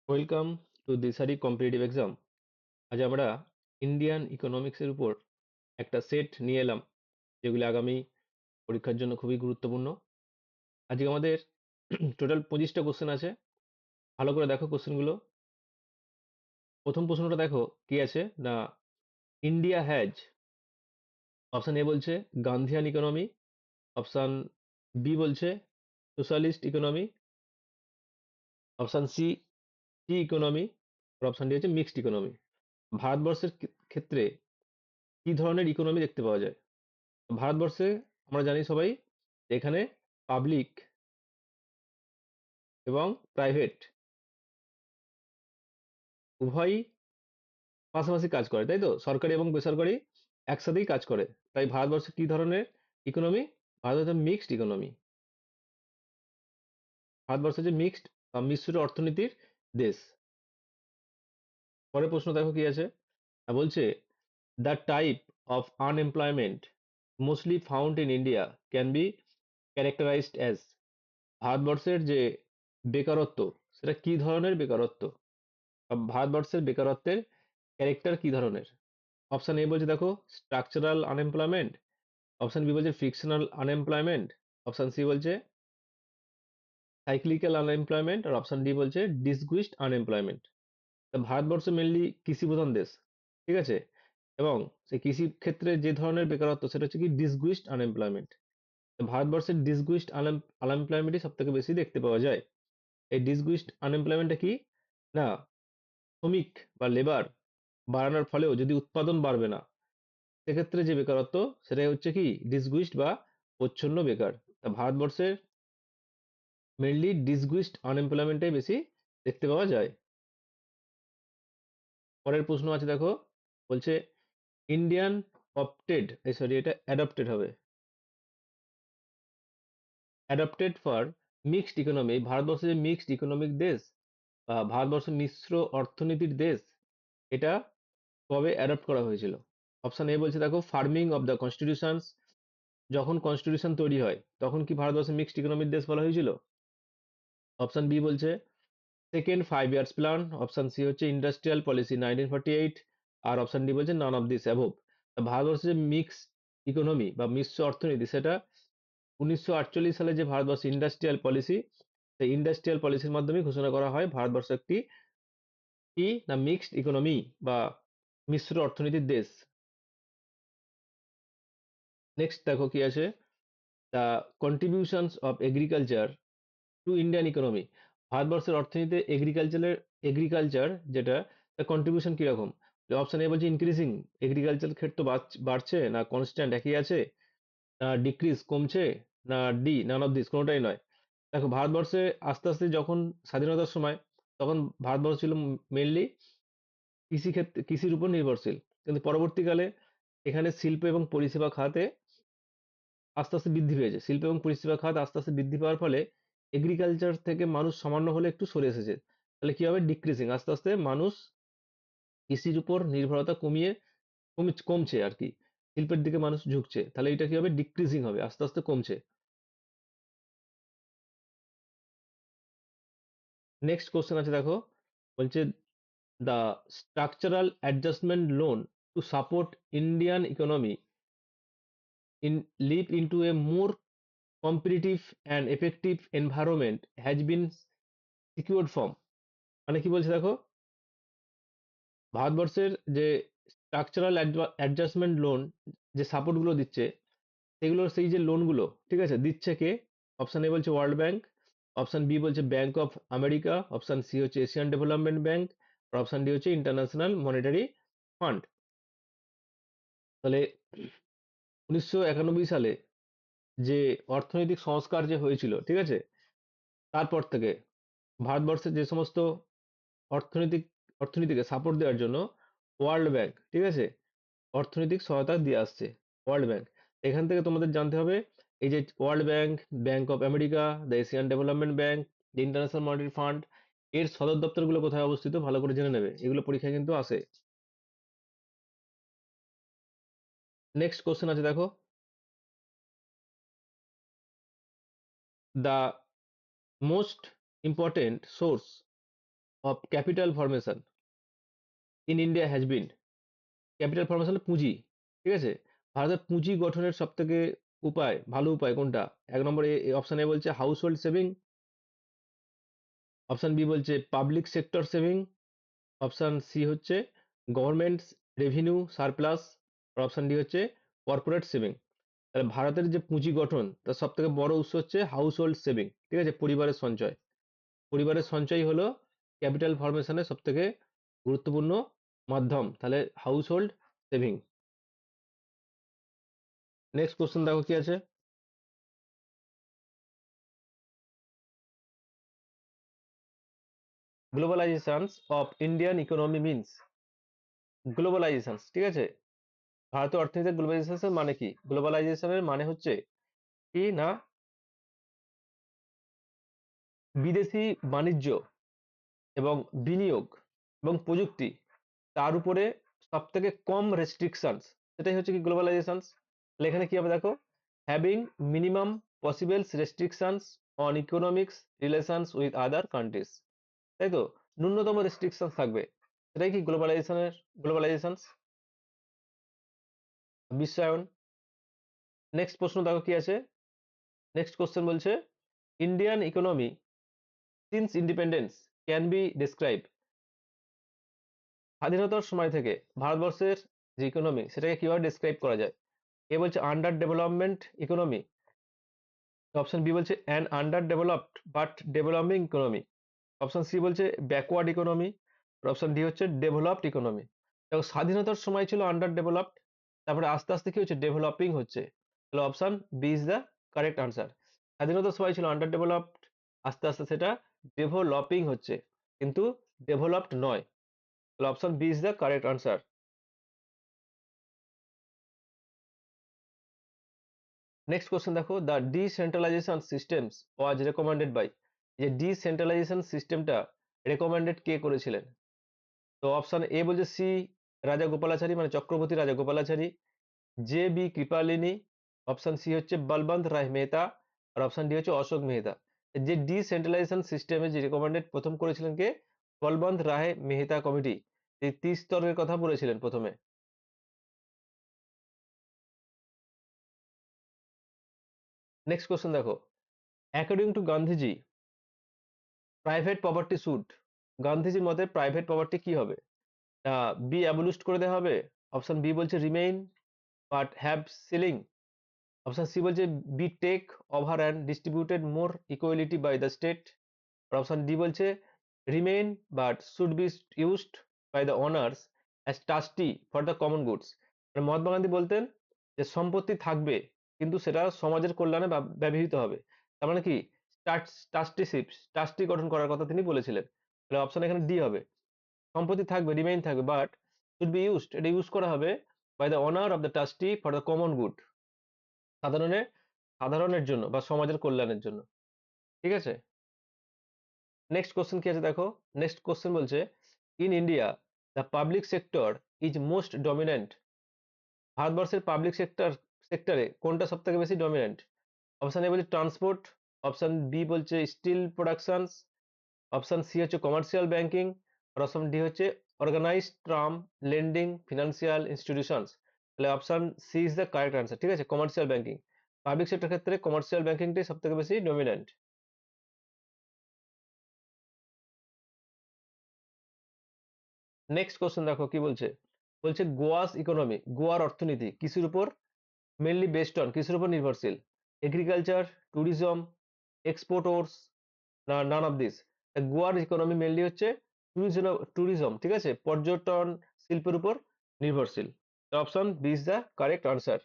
Welcome to Dishari competitive exam. আজ আমরা Indian ইকোনমিক্সের উপর একটা সেট নিয়ে এলাম, যেগুলো আগামী পরীক্ষার জন্য খুবই গুরুত্বপূর্ণ। আজকে আমাদের টোটাল 25টা কোশ্চেন আছে। ভালো করে দেখো কোশ্চেনগুলো। প্রথম প্রশ্নটা দেখো কি আছে না, ইন্ডিয়া হ্যাজ, অপশন এ বলছে গান্ধিয়ান ইকোনমি, অপশন বি বলছে সোশ্যালিস্ট ইকোনমি, অপশন সি টি ইকোনমি, আর অপশন ডি হচ্ছে মিক্সড ইকোনমি। ভারতবর্ষের ক্ষেত্রে কি ধরনের ইকোনমি দেখতে পাওয়া যায়? ভারতবর্ষে আমরা জানি সবাই, এখানে পাবলিক এবং প্রাইভেট উভয়ই পাশাপাশি কাজ করে, তাই তো? সরকারি এবং বেসরকারি একসাথেই কাজ করে। তাই ভারতবর্ষে কি ধরনের economy? Bharat mixed economy. Bharatvarsha হচ্ছে মিক্সড বা মিশ্র অর্থনীতির দেশ। পরের প্রশ্ন দেখো কি আছে, বলছে the type of unemployment mostly found in India can be characterised as. ভারতবর্ষের যে বেকারত্ব, সেটা কি ধরনের বেকারত্ব? ভারতবর্ষের বেকারত্বের ক্যারেক্টার কি ধরনের? অপশন এ বলছে দেখো স্ট্রাকচারাল আনএমপ্লয়মেন্ট, অপশন বি বলছে ফ্রিকশনাল আনএমপ্লয়মেন্ট, অপশন সি বলছে সাইক্লিক্যাল আনএমপ্লয়মেন্ট, আর অপশন ডি বলছে ডিসগুইসড আনএমপ্লয়মেন্ট। ভারতবর্ষ মেনলি কৃষি প্রধান দেশ, ঠিক আছে? এবং সেই কৃষি ক্ষেত্রে যে ধরনের বেকারত্ব, সেটা হচ্ছে কি ডিসগুইসড আনএমপ্লয়মেন্ট। ভারতবর্ষের ডিসগুইসড আনএমপ্লয়মেন্টই সব থেকে বেশি দেখতে পাওয়া যায়। এই ডিসগুইসড আনএমপ্লয়মেন্টটা কি না, শ্রমিক বা লেবার বাড়ানোর ফলেও যদি উৎপাদন বাড়বে না, সেক্ষেত্রে যে বেকারত্ব, সেটাই হচ্ছে কি ডিসগুইসড বা প্রচ্ছন্ন বেকার। ভারতবর্ষের মেনলি ডিসগুইসড আনএমপ্লয়মেন্টটাই বেশি দেখতে পাওয়া যায়। পরের প্রশ্ন আছে দেখো, বলছে ইন্ডিয়ান অপটেড, সরি এটা অ্যাডপ্টেড হবে, adopted for mixed economy. Bharatvarsha যে মিক্সড ইকোনমিক দেশ বা ভারতবর্ষ মিশ্র অর্থনীতির দেশ, এটা কবে অ্যাডপ্ট করা হয়েছিল? অপশন এ বলছে দেখো ফার্মিং অফ দ্য কনস্টিটিউশনস, যখন কনস্টিটিউশন তৈরি হয় তখন কি ভারতবর্ষ মিক্সড ইকোনমিক দেশ বলা হয়েছিল? অপশন বি বলছে second 5 years plan, option C হচ্ছে ইন্ডাস্ট্রিয়াল পলিসি 1948, আর অপশন ডি বলছে নান অফ দিস অ্যাবোভ। ভারতবর্ষের যে মিক্স ইকোনমি বা মিশ্র অর্থনীতি, সেটা 1948 সালে যে ভারতবর্ষ ইন্ডাস্ট্রিয়াল পলিসি, সেই ইন্ডাস্ট্রিয়াল পলিসির মাধ্যমে ঘোষণা করা হয় ভারতবর্ষ একটি কি না মিক্সড ইকোনমি বা মিশ্র অর্থনীতির দেশ। নেক্সট দেখো কি আছে, the contributions of agriculture to Indian economy. ভারতবর্ষের অর্থনীতিতে এগ্রিকালচার যেটা, তার কন্ট্রিবিউশন কিরকম? অপশন এ বলছে ইনক্রিজিং, এগ্রিকালচার ক্ষেত্র বাড়ছে না কনস্ট্যান্ট একই আছে, না ডিক্রিজ কমছে, না ডি নান অফ দিস কোনোটাই নয়। দেখো ভারতবর্ষে আস্তে আস্তে যখন স্বাধীনতার সময়, তখন ভারতবর্ষ ছিল মেনলি কৃষির উপর নির্ভরশীল। কিন্তু পরবর্তীকালে এখানে শিল্প এবং পরিষেবা খাতে আস্তে আস্তে বৃদ্ধি পেয়েছে। শিল্প এবং পরিষেবা খাত আস্তে আস্তে বৃদ্ধি পাওয়ার ফলে এগ্রিকালচার থেকে মানুষ সামান্য হলে একটু সরে এসেছে। তাহলে কি হবে? ডিক্রিজিং, আস্তে আস্তে মানুষ কৃষির উপর নির্ভরতা কমছে আর কি, শিল্পের দিকে মানুষ ঝুঁকছে। তাহলে এটা কি হবে? ডিক্রিজিং হবে, আস্তে আস্তে কমছে। নেক্সট কোশ্চেন আছে দেখো, বলছে the structural adjustment loan to support Indian economy live into a more competitive and effective environment has been secured from। মানে কি বলছে দেখো, ভারতবর্ষের যে স্ট্রাকচারাল অ্যাডজাস্টমেন্ট লোন, যে সাপোর্ট গুলো দিচ্ছে, সেগুলোর সেই যে লোন গুলো, ঠিক আছে, দিচ্ছে কে? অপশন এ বলছে ওয়ার্ল্ড ব্যাংক, অপশন বি বলছে Bank of America, option C হচ্ছে এশিয়ান ডেভেলপমেন্ট ব্যাংক, আর অপশন ডি হচ্ছে ইন্টারন্যাশনাল মনিটারি ফান্ড। তাহলে 1991 সালে যে অর্থনৈতিক সংস্কার যে হয়েছিল, ঠিক আছে, তারপর থেকে ভারতবর্ষের যে সমস্ত অর্থনৈতিক অর্থনীতিকে সাপোর্ট দেওয়ার জন্য ওয়ার্ল্ড ব্যাংক, ঠিক আছে, অর্থনৈতিক সহায়তা দিয়ে আসছে। ওয়ার্ল্ড ব্যাংক, এখান থেকে তোমাদের জানতে হবে এই যে world bank, bank of America, the Asian Development bank, the international Monetary fund, এর সদর দপ্তরগুলো কোথায় অবস্থিত ভালো করে জেনে নেবে, এগুলো পরীক্ষায় কিন্তু আসে। নেক্সট কোশ্চেন আছে দেখো, the most important source of capital formation in India has been, capital formation পুঁজি, ঠিক আছে, ভারতের পুঁজি গঠনের সব থেকে ভালো উপায় কোনটা? এক নম্বরে অপশন এ বলছে household saving, option B বলছে public sector saving, option C হচ্ছে গভর্নমেন্ট রেভিনিউ সারপ্লাস, আর অপশন ডি হচ্ছে কর্পোরেট সেভিং। তাহলে ভারতের যে পুঁজি গঠন তার সব থেকে বড় উৎস হচ্ছে হাউস হোল্ড সেভিং, ঠিক আছে, পরিবারের সঞ্চয়। পরিবারের সঞ্চয় হলো ক্যাপিটাল ফর্মেশনের সব থেকে গুরুত্বপূর্ণ মাধ্যম, তাহলে household saving. Next question দেখো কি আছে, globalisations of Indian economy means, globalisation, ঠিক আছে, ভারতের অর্থনীতির গ্লোবালাইজেশন মানে কি? গ্লোবালাইজেশনের মানে হচ্ছে কি না, বিদেশি বাণিজ্য এবং বিনিয়োগ এবং প্রযুক্তি, তার উপরে সব থেকে কম রেস্ট্রিকশনস, সেটাই হচ্ছে কি গ্লোবালাইজেশনস। এখানে কি হবে দেখো, having minimum possibles restrictions on economics relations with other countries, তাই তো, ন্যূনতম রেস্ট্রিকশন থাকবে, সেটাই কি গ্লোবালাইজেশনস, বিশ্বায়ন। নেক্সট প্রশ্ন দেখো কি আছে, নেক্সট কোশ্চেন বলছে Indian economy since independence can be describe, স্বাধীনতার সময় থেকে ভারতবর্ষের যে ইকোনমি সেটাকে কিভাবে ডিসক্রাইব করা যায়? এ বলছে under development economy, option B বলছে an under developed but developing economy, option C বলছে ব্যাকওয়ার্ড ইকোনমি, অপশন ডি হচ্ছে ডেভেলপড ইকোনমি। দেখো স্বাধীনতার সময় ছিল আন্ডার ডেভেলপড, তারপরে আস্তে আস্তে কি হচ্ছে, ডেভেলপিং হচ্ছে, তাহলে option B is the correct answer. স্বাধীনতার সময় ছিল আন্ডার ডেভেলপড, আস্তে আস্তে সেটা ডেভেলপিং হচ্ছে, কিন্তু ডেভেলপড নয়, তাহলে option B is the correct answer. Next question দেখো, the decentralisation systems was recommended by, যে ডিসেন্ট্রালাইজেশন সিস্টেমটা রেকমেন্ডেড কে করেছিলেন? তো অপশন এ বলছে সি রাজা গোপালাচারী, মানে Chakravarti Raja Gopalachari, J B Kripalani, option C হচ্ছে বলবন্ত রায় মেহতা, আর অপশন ডি হচ্ছে অশোক মেহতা। যে ডিসেন্ট্রালাইজেশন সিস্টেমে যে রেকমেন্ডেড প্রথম করেছিলেন কে? বলবন্ত রায় মেহতা কমিটি, এই 30 স্তরের কথা বলেছিলেন প্রথমে। নেক্সট কোশ্চেন দেখো, according to Gandhiji private property should, গান্ধীজির মতে প্রাইভেট প্রপার্টি কি হবে? বি অ্যাবলিশড করে দেওয়া হবে, অপশন বি বলছে remain but have ceiling, option C বলছে be take over and distributed more equality by the state, আর অপশন ডি বলছে remain but should be used by the owners as trustee for the common goods. Mahatma Gandhi বলতেন যে সম্পত্তি থাকবে কিন্তু সেটা সমাজের কল্যাণে ব্যবহৃত হবে, তার মানে কি ট্রাস্টিশিপ, ট্রাস্টি গঠন করার কথা তিনি বলেছিলেন, তাহলে অপশন এখানে ডি হবে, সম্পত্তি থাকবে রিমেইন থাকবে বাট শুড বি ইউজড, এটা ইউজ করা হবে by the honour of the trustee for the common good, সাধারণের সাধারণের জন্য বা সমাজের কল্যাণের জন্য, ঠিক আছে। নেক্সট কোশ্চেন কি আছে দেখো, নেক্সট কোশ্চেন বলছে in India the public sector is most dominant, ভারতবর্ষের পাবলিক সেক্টরে কোনটা সব থেকে বেশি ডমিনেন্ট? অপশন এ বলছে ট্রান্সপোর্ট, অপশন বি বলছে স্টিল প্রোডাকশন, অপশন সি হচ্ছে কমার্শিয়াল ব্যাংকিং, আর অপশন ডি হচ্ছে organised term lending financial institutions, তাহলে option C is the correct answer, ঠিক আছে, কমার্শিয়াল ব্যাংকিং, পাবলিক সেক্টর ক্ষেত্রে কমার্শিয়াল ব্যাংকিংটাই সব থেকে বেশি ডমিনেন্ট। নেক্সট কোশ্চেন দেখো কি বলছে, বলছে গোয়াস ইকোনমি, গোয়ার অর্থনীতি কিসের উপর মেনলি বেসড অন, কিসের উপর নির্ভরশীল? এগ্রিকালচার, ট্যুরিজম, এক্সপোর্টস, না নান অফ দিস? গোয়ার ইকোনমি মেনলি হচ্ছে ট্যুরিজম, ঠিক আছে, পর্যটন শিল্পের উপর নির্ভরশীল, option B is the correct answer.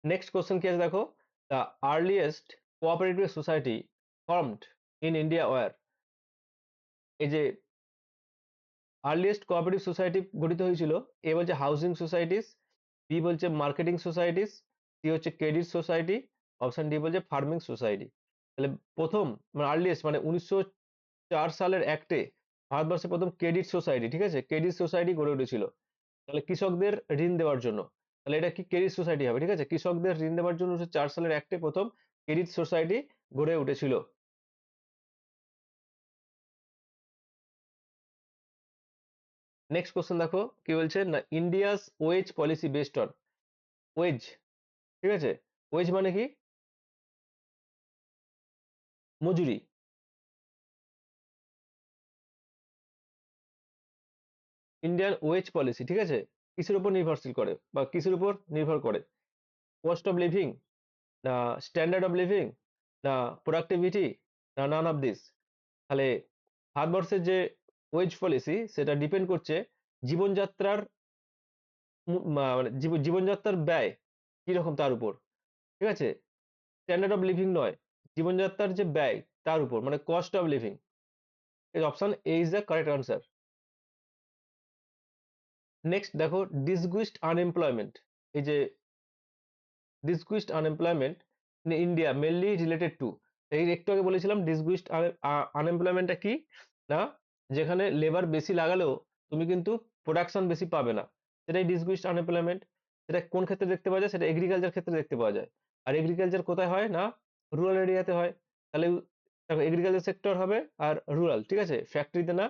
Next question কি আছে দেখো, the earliest cooperative society formed in India were, এই যে আর্লিয়েস্ট কোঅপারেটিভ সোসাইটি গঠিত হয়েছিল, এ বলছে হাউজিং সোসাইটিস, বি বলছে মার্কেটিং সোসাইটিস, সি হচ্ছে ক্রেডিট সোসাইটি, অপশন ডি বলছে ফার্মিং সোসাইটি। তাহলে প্রথম মানে আর্লিয়েস্ট মানে 1904 সালের অ্যাক্টে ভারতবর্ষে প্রথম ক্রেডিট সোসাইটি, ঠিক আছে, ক্রেডিট সোসাইটি গড়ে উঠেছিল, তাহলে কৃষকদের ঋণ দেওয়ার জন্য, তাহলে এটা কি ক্রেডিট সোসাইটি হবে, ঠিক আছে, কৃষকদের ঋণ দেওয়ার জন্য 1904 সালের অ্যাক্টে প্রথম ক্রেডিট সোসাইটি গড়ে উঠেছিল। নেক্সট কোশ্চেন দেখো কি বলছে না, India's wage policy based on wage, ঠিক আছে, ওয়েজ মানে কি, মজুরি। ইন্ডিয়ান ওয়েজ পলিসি, ঠিক আছে, কিসের উপর নির্ভরশীল করে বা কিসের উপর নির্ভর করে, কস্ট অফ লিভিং, না স্ট্যান্ডার্ড অফ লিভিং, না প্রোডাক্টিভিটি, না নান অফ দিস। তাহলে ভারতবর্ষের যে ওয়েজ পলিসি সেটা ডিপেন্ড করছে জীবনযাত্রার মানে জীবনযাত্রার ব্যয় কিরকম তার উপর, ঠিক আছে, স্ট্যান্ডার্ড অফ লিভিং নয়, জীবনযাত্রার যে ব্যয় তার উপর, মানে কস্ট অফ লিভিং। এর option A is the correct answer. Next দেখো ডিসগুইসড আনএমপ্লয়মেন্ট, এই যে ডিসগুইসড unemployment in India mainly related to, এই একটু আগে বলেছিলাম ডিসগুইসড আনএমপ্লয়মেন্টটা কি, না যেখানে লেবার বেশি লাগালেও তুমি কিন্তু প্রোডাকশন বেশি পাবে না, সেটাই ডিসগুইসড আনএমপ্লয়মেন্ট। সেটা কোন ক্ষেত্রে দেখতে পাওয়া যায়, সেটা এগ্রিকালচার ক্ষেত্রে দেখতে পাওয়া যায়। আর এগ্রিকালচার কোথায় হয় না, রুরাল এরিয়াতে হয়। তাহলে দেখো এগ্রিকালচার সেক্টর হবে আর রুরাল, ঠিক আছে, ফ্যাক্টরিতে না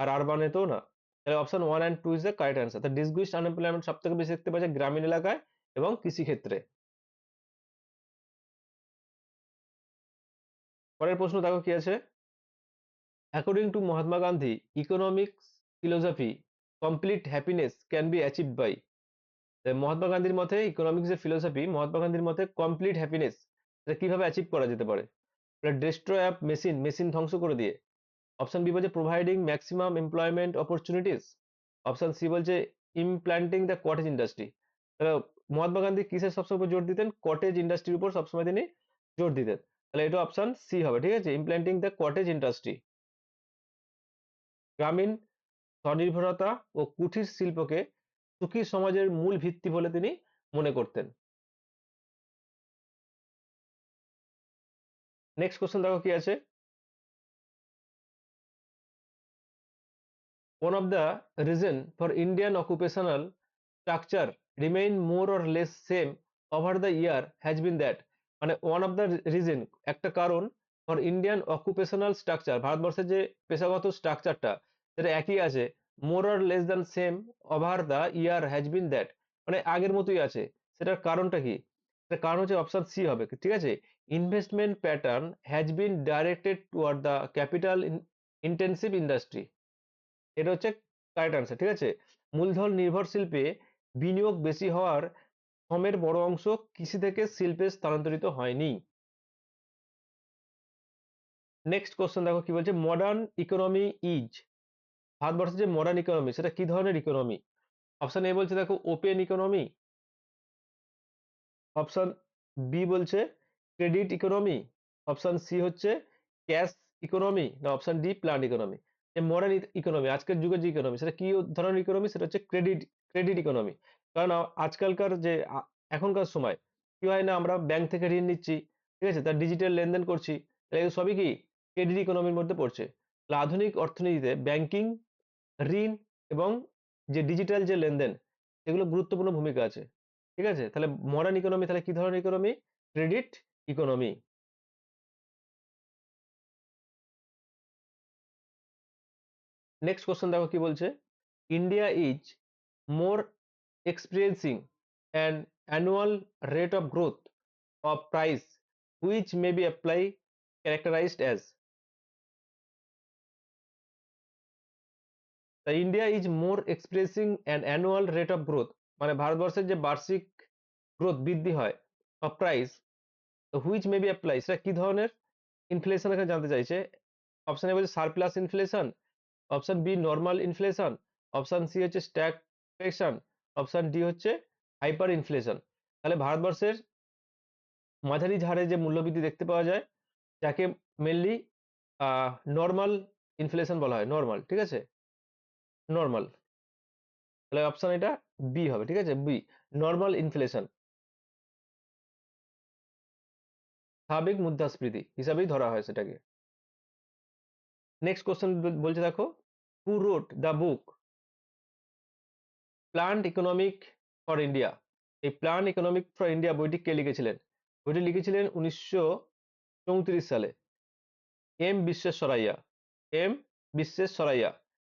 আর আরবানেতেও না। তাহলে option 1 and 2 is the correct answer. তাহলে ডিসগুইসড আনএমপ্লয়মেন্ট সব থেকে বেশি দেখতে পাওয়া যায় গ্রামীণ এলাকায় এবং কৃষি ক্ষেত্রে। পরের প্রশ্ন দেখো কি আছে, according to Mahatma Gandhi economics philosophy complete happiness can be achieved by, Mahatma গান্ধীর মতে ইকোনমিক্স যে ফিলোসফি, মহাত্মা গান্ধীর মতে কমপ্লিট হ্যাপিনেস এটা কিভাবে অ্যাচিভ করা যেতে পারে, ডেস্ট্রয় অ্যাপ মেশিন, মেশিন ধ্বংস করে দিয়ে। অপশন বি বলছে providing maximum employment opportunities. Option C বলছে implanting the cottage industry. Mahatma Gandhi কিসের সবসময় উপর জোর দিতেন, কটেজ ইন্ডাস্ট্রির উপর সবসময় তিনি জোর দিতেন। তাহলে এটা অপশন সি হবে, ঠিক আছে, ইমপ্ল্যান্টিং দ্য কটেজ ইন্ডাস্ট্রি। গ্রামীণ স্বনির্ভরতা ও কুটির শিল্পকে সুখী সমাজের মূল ভিত্তি বলে তিনি মনে করতেন। নেক্সট কোশ্চেন দেখো কি আছে, one of the reason for Indian occupational structure remain more or less same over the year has been that, মানে one of the reason একটা কারণ for Indian occupational structure, ভারতবর্ষের যে পেশাগত স্ট্রাকচারটা সেটা একই আছে, more or less than same over the year has been that, মানে আগের মতোই আছে, সেটার কারণটা কি, সেটার কারণ হচ্ছে অপশন সি হবে, ঠিক আছে, investment pattern has been directed toward the capital intensive industry. এটা হচ্ছে কারেক্ট আনসার, ঠিক আছে, মূলধন নির্ভর শিল্পে বিনিয়োগ বেশি হওয়ার শ্রমের বড় অংশ কৃষি থেকে শিল্পে স্থানান্তরিত হয়নি। নেক্সট কোশ্চেন দেখো কি বলছে, মডার্ন ইকোনমি ইজ, ভারতবর্ষের যে মডার্ন ইকোনমি সেটা কি ধরনের ইকোনমি। অপশন এ বলছে দেখো ওপেন ইকোনমি, অপশন বি বলছে ক্রেডিট ইকোনমি, অপশন সি হচ্ছে ক্যাশ ইকোনমি, না অপশন ডি প্ল্যান ইকোনমি। এই মডার্ন ইকোনমি আজকের যুগের যে ইকোনমি সেটা কি ধরনের ইকোনমি, সেটা হচ্ছে ক্রেডিট, ক্রেডিট ইকোনমি। কারণ আজকালকার যে এখনকার সময় কি হয় না, আমরা ব্যাংক থেকে ঋণ নিচ্ছি, ঠিক আছে, তার ডিজিটাল লেনদেন করছি, তাহলে এগুলো সবই কি ক্রেডিট ইকোনমির মধ্যে পড়ছে। তাহলে আধুনিক অর্থনীতিতে ব্যাংকিং, ঋণ এবং যে ডিজিটাল যে লেনদেন এগুলো গুরুত্বপূর্ণ ভূমিকা আছে, ঠিক আছে। তাহলে মডার্ন ইকোনমি তাহলে কি ধরনের economy, credit economy. Next question দেখো কি বলছে, India is more experiencing an annual rate of growth of price which may be apply characterised as, the India is more experiencing an annual rate of growth, মানে ভারতবর্ষের যে বার্ষিক growth বৃদ্ধি হয় of price, which may be apply সেটা কি ধরনের inflation এখানে জানতে চাইছে। অপশন এ বলছে surplus inflation, option B normal inflation, option C হচ্ছে স্ট্যাগফ্লেশন, অপশন ডি হচ্ছে হাইপার ইনফ্লেশন। তাহলে ভারতবর্ষের মাঝারি ঝাড়ে যে মূল্যবৃদ্ধি দেখতে পাওয়া যায় যাকে মেনলি নর্মাল ইনফ্লেশন বলা হয়, নর্মাল, ঠিক আছে, নর্মাল। তাহলে অপশন এটা বি হবে, ঠিক আছে, বি নর্মাল ইনফ্লেশন, স্বাভাবিক মুদ্রাস্ফীতি হিসাবেই ধরা হয় সেটাকে। নেক্সট কোশ্চেন বলছে দেখো, who wrote the book planned economic for India, এই প্ল্যান ইকোনমিক ফর ইন্ডিয়া বইটি কে লিখেছিলেন, বইটি লিখেছিলেন 1934 সালে এম বিশ্বেশ্বরাইয়া, এম বিশ্বেশ্বরাইয়া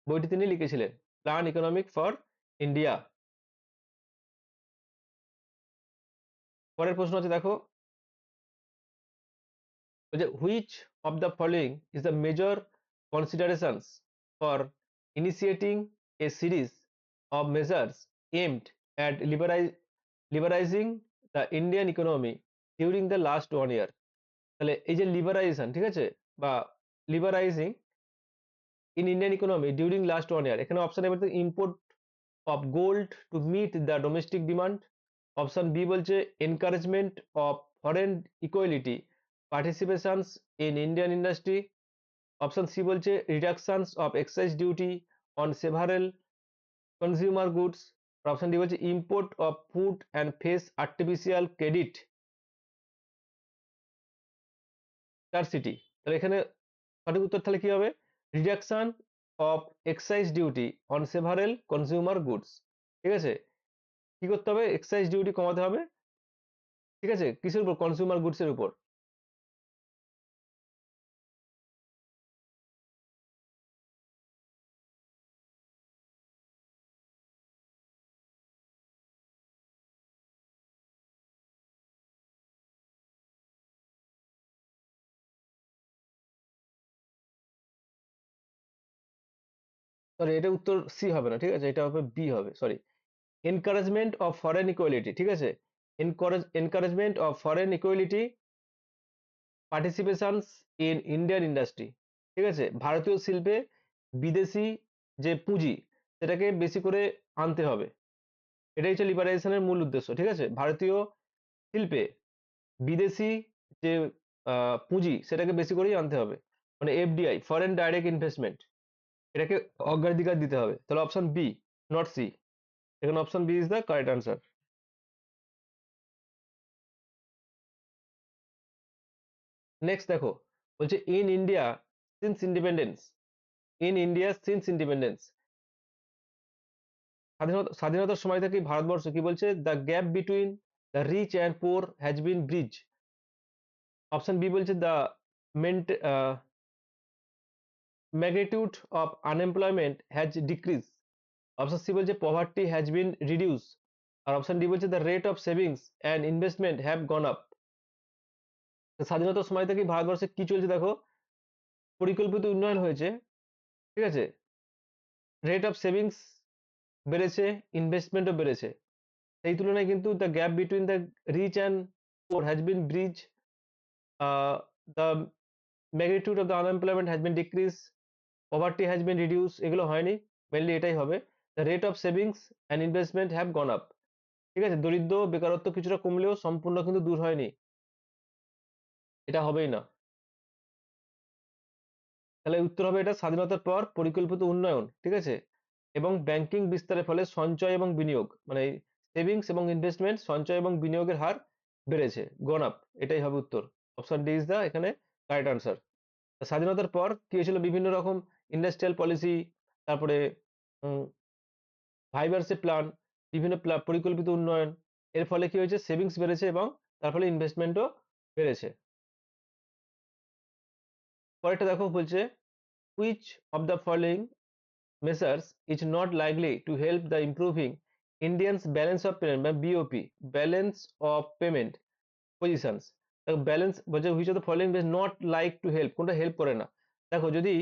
বইটি তিনি লিখেছিলেন। Plan economic for India. পরের প্রশ্ন আছে দেখো, which of the following is the major considerations for initiating a series of measures aimed at liberalising the Indian economy during the last 1 year। তাহলে এই যে লিবারাইজেশন, ঠিক আছে, বা liberalising in Indian economy during last 1 year, এখানে option A বলতে import of gold to meet the domestic demand. Option B বলছে encouragement of foreign equality participations in Indian industry. Option C বলছে reductions of excise duty on several consumer goods. Option D বলছে import of food and face artificial credit scarcity. তাহলে এখানে সঠিক উত্তর তাহলে কি হবে? Reduction of excise duty on several consumer goods. ঠিক আছে, কি করতে হবে? এক্সাইজ ডিউটি কমাতে হবে, ঠিক আছে, কিসের উপর? কনজিউমার গুডস এর উপর। সরি, এটা উত্তর সি হবে না, ঠিক আছে, এটা হবে বি হবে, sorry. Encouragement of foreign equality, ঠিক আছে, encouragement of foreign equality participations in Indian industry. ঠিক আছে, ভারতীয় শিল্পে বিদেশি যে পুঁজি সেটাকে বেশি করে আনতে হবে, এটাই হচ্ছে লিবারাইজেশনের মূল উদ্দেশ্য। ঠিক আছে, ভারতীয় শিল্পে বিদেশি যে পুঁজি সেটাকে বেশি করেই আনতে হবে, মানে এফডিআই, ফরেন ডাইরেক্ট ইনভেস্টমেন্ট, এটাকে অগ্রাধিকার দিতে হবে। তাহলে অপশন বি, নট সি, এখানে option B is the correct answer. Next দেখো, বলছে in India since independence, in India since independence, স্বাধীনতার সময় থেকেই ভারতবর্ষ, কি বলছে, the gap between the rich and poor has been bridge. Option B বলছে the magnitude of unemployment has decreased। Option C বলছে poverty has been reduced। আর option D বলছে the rate of savings and investment have gone up। স্বাধীনতার সময় থেকে ভারতবর্ষে কি চলছে দেখো, পরিকল্পিত উন্নয়ন হয়েছে, ঠিক আছে, রেট অফ সেভিংস বেড়েছে, ইনভেস্টমেন্টও বেড়েছে। এই তুলনায় কিন্তু the gap between the rich and poor has been bridge, the magnitude of the unemployment has been decrease, poverty has been reduce, এগুলো হয়নি, মেনলি এটাই হবে। The rate of savings and investment have gone up. ঠিক আছে, দরিদ্র বেকারত্ব কিছুটা কমলেও সম্পূর্ণ কিন্তু দূর হয়নি, এটা হবেই না। তাহলে উত্তর হবে এটা, স্বাধীনতার পর পরিকল্পিত উন্নয়ন, ঠিক আছে, এবং ব্যাংকিং বিস্তারের ফলে সঞ্চয় এবং বিনিয়োগ, মানে সেভিংস এবং ইনভেস্টমেন্ট, সঞ্চয় এবং বিনিয়োগের হার বেড়েছে, গন আপ, এটাই হবে উত্তর। অপশন ডি ইজ দা এখানে কারেক্ট আনসার। স্বাধীনতার পর কি হয়েছিল, বিভিন্ন রকম ইন্ডাস্ট্রিয়াল পলিসি, তারপরে ভাইভার্সে প্ল্যান, বিভিন্ন পরিকল্পিত উন্নয়ন, এর ফলে কি হয়েছে, সেভিংস বেড়েছে এবং তার ফলে ইনভেস্টমেন্টও বেড়েছে। পরেরটা দেখো, বলছে which of the following measures is not likely to help the improving Indians balance of payment বা BOP, balance of payment positions। দেখো ব্যালেন্স বলছে which of the following is not like to help, কোনটা help করে না। দেখো যদি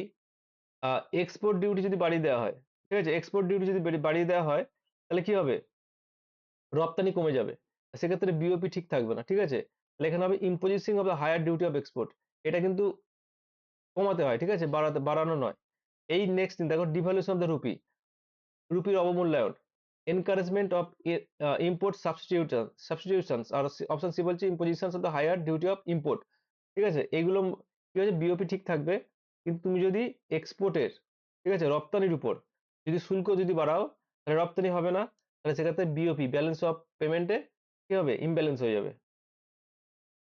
export duty যদি বাড়িয়ে দেওয়া হয়, ঠিক আছে, এক্সপোর্ট ডিউটি যদি বাড়িয়ে দেওয়া হয়, তাহলে কি হবে, রপ্তানি কমে যাবে, সেক্ষেত্রে বিওপি ঠিক থাকবে না। ঠিক আছে, তাহলে এখানে হবে imposing of the higher duty of export, এটা কিন্তু কমাতে হয়, ঠিক আছে, বাড়ানো নয়। এই নেক্সট দিন দেখো, ডিভ্যালুয়েশন অফ দ্য রুপি, রুপির অবমূল্যায়ন, এনকারেজমেন্ট অফ ইম্পোর্ট সাবস্টিটিউশনস, আর অপশন সি বলছে impositions of the higher duty of import. ঠিক আছে, এইগুলো কি হচ্ছে, বিওপি ঠিক থাকবে, কিন্তু তুমি যদি এক্সপোর্টের, ঠিক আছে, রপ্তানির উপর যদি শুল্ক যদি বাড়াও, তাহলে রপ্তানি হবে না, তাহলে সেক্ষেত্রে বিওপি, ব্যালেন্স অফ পেমেন্টে কি হবে, ইমব্যালেন্স হয়ে যাবে।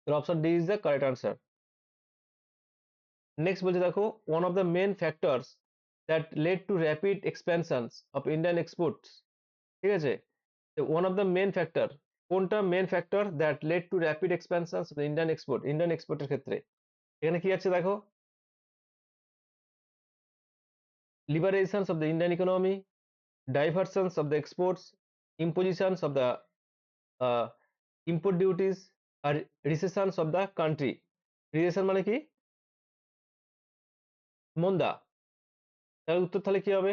Option D is the correct answer. Next বলছে দেখো, one of the main factors that led to rapid expansions of Indian exports. ঠিক আছে, one of the main factor, কোনটা main factor that led to rapid expansions of Indian export, Indian এক্সপোর্টের ক্ষেত্রে এখানে কি আছে দেখো, liberations of the Indian economy, diversions of the exports, impositions of the import duties, আর recessions of the country. recession মানে কি? মন্দা। তার উত্তর তাহলে কি হবে?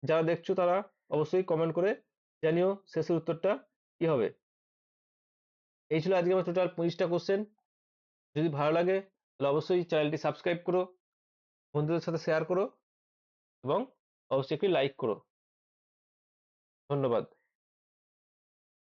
যারা দেখছো তারা অবশ্যই কমেন্ট করে জানিও শেষের উত্তরটা কি হবে। এই ছিল আজকে আমার টোটাল 25টা কোশ্চেন। যদি ভালো লাগে তাহলে অবশ্যই চ্যানেলটি সাবস্ক্রাইব করো, বন্ধুদের সাথে শেয়ার করো এবং অবশ্যই একটি লাইক করো। ধন্যবাদ।